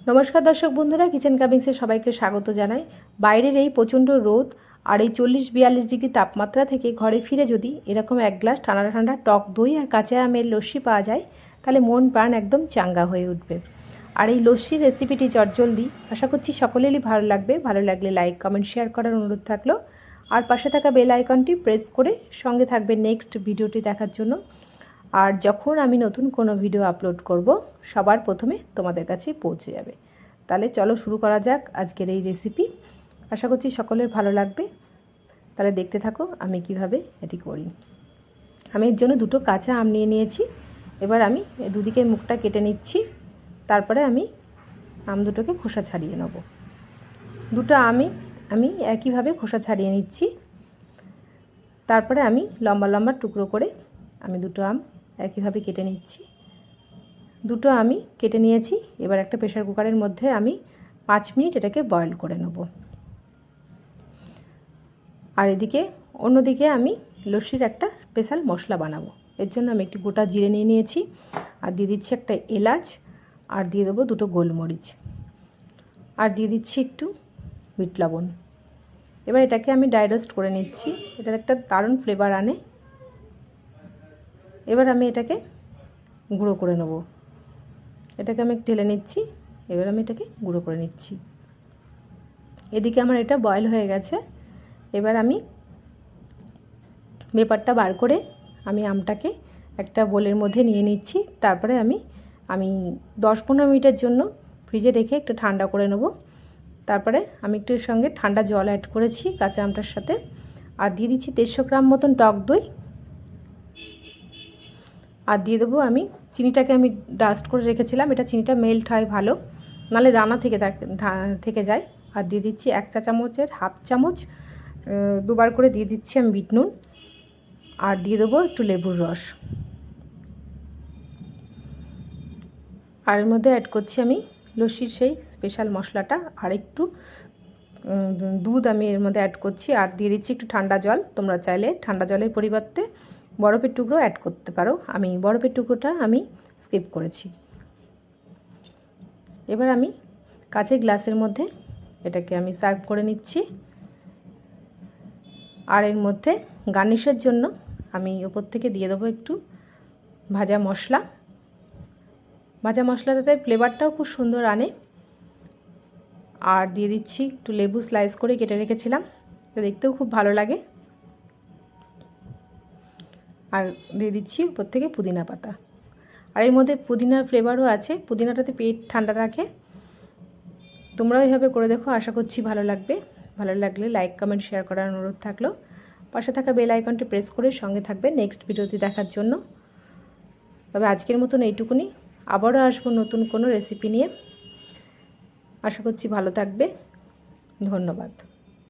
নমস্কার দর্শক বন্ধুরা, কিচেন কামিংসে সবাইকে স্বাগত জানাই। বাইরের এই প্রচণ্ড রোদ আর এই 40-42 ডিগ্রি তাপমাত্রা থেকে ঘরে ফিরে যদি এরকম এক গ্লাস ঠান্ডা ঠান্ডা টক দই আর কাঁচা আমের লস্যি পাওয়া যায়, তাহলে মন প্রাণ একদম চাঙ্গা হয়ে উঠবে। আর এই লস্যির রেসিপিটি চটজলদি, আশা করছি সকলেরই ভালো লাগবে। ভালো লাগলে লাইক কমেন্ট শেয়ার করার অনুরোধ থাকলো। আর পাশে থাকা বেল আইকনটি প্রেস করে সঙ্গে থাকবে নেক্সট ভিডিওটি দেখার জন্য। আর যখন আমি নতুন কোনো ভিডিও আপলোড করব, সবার প্রথমে তোমাদের কাছে পৌঁছে যাবে। তাহলে চলো শুরু করা যাক আজকের এই রেসিপি। আশা করছি সকলের ভালো লাগবে। তাহলে দেখতে থাকো আমি কিভাবে এটি করি। আমি এর জন্য দুটো কাঁচা আম নিয়ে নিয়েছি। এবার আমি দুদিকের মুখটা কেটে নিচ্ছি। তারপরে আমি আম দুটোকে খোসা ছাড়িয়ে নেব। দুটো আমি একইভাবে খোসা ছাড়িয়ে নিচ্ছি। তারপরে আমি লম্বা লম্বা টুকরো করে আমি দুটো আম একইভাবে কেটে নিচ্ছি। দুটো আমি কেটে নিয়েছি। এবার একটা প্রেসার কুকারের মধ্যে আমি 5 মিনিট এটাকে বয়েল করে নেব। আর এদিকে অন্যদিকে আমি লস্যির একটা স্পেশাল মশলা বানাবো। এর জন্য আমি একটি গোটা জিরে নিয়ে নিয়েছি, আর দিয়ে দিচ্ছি একটা এলাচ, আর দিয়ে দেবো দুটো গোলমরিচ, আর দিয়ে দিচ্ছি একটু বিট লবণ। এবার এটাকে আমি ড্রাই রোস্ট করে নিচ্ছি। এটার একটা দারুণ ফ্লেভার আনে। এবার আমি এটাকে গুঁড়ো করে নেব। এটাকে আমি ঢেলে নিচ্ছি। এবার আমি এটাকে গুঁড়ো করে নিচ্ছি। এদিকে আমার এটা বয়েল হয়ে গেছে। এবার আমি পেপারটা বার করে আমি আমটাকে একটা বোলের মধ্যে নিয়ে নিচ্ছি। তারপরে আমি 10-15 মিনিটের জন্য ফ্রিজে রেখে একটু ঠান্ডা করে নেব। তারপরে আমি একটু এর সঙ্গে ঠান্ডা জল অ্যাড করেছি কাঁচা আমটার সাথে, আর দিয়ে দিচ্ছি 150 গ্রাম মতন টক দই, আর দিয়ে দেবো আমি চিনিটাকে আমি ডাস্ট করে রেখেছিলাম। এটা চিনিটা মেল্ট হয় ভালো, নাহলে দানা থেকে যায়। আর দিয়ে দিচ্ছি 1 চা চামচের হাফ চামচ, দুবার করে দিয়ে দিচ্ছি আমি বিট নুন, আর দিয়ে দেবো একটু লেবুর রস। আর এর মধ্যে অ্যাড করছি আমি লস্যির সেই স্পেশাল মশলাটা, আর একটু দুধ আমি এর মধ্যে অ্যাড করছি, আর দিয়ে দিচ্ছি একটু ঠান্ডা জল। তোমরা চাইলে ঠান্ডা জলের পরিবর্তে বরফের টুকরো অ্যাড করতে পারো। আমি বরফের টুকরোটা আমি স্কিপ করেছি। এবার আমি কাঁচের গ্লাসের মধ্যে এটাকে আমি সার্ভ করে নিচ্ছি। আর এর মধ্যে গার্নিশের জন্য আমি ওপর থেকে দিয়ে দেবো একটু ভাজা মশলা। ভাজা মশলাটাতে ফ্লেভারটাও খুব সুন্দর আনে। আর দিয়ে দিচ্ছি একটু লেবু স্লাইস করে কেটে রেখেছিলাম, এটা দেখতেও খুব ভালো লাগে। আর দিয়ে দিচ্ছি উপর থেকে পুদিনা পাতা। আর এর মধ্যে পুদিনার ফ্লেভারও আছে, পুদিনাটাতে পেট ঠান্ডা রাখে। তোমরাও এইভাবে করে দেখো, আশা করছি ভালো লাগবে। ভালো লাগলে লাইক কমেন্ট শেয়ার করার অনুরোধ থাকলো। পাশে থাকা বেল আইকনটি প্রেস করে সঙ্গে থাকবে নেক্সট ভিডিওটি দেখার জন্য। তবে আজকের মতন এইটুকুনি, আবারও আসবো নতুন কোনো রেসিপি নিয়ে। আশা করছি ভালো থাকবে। ধন্যবাদ।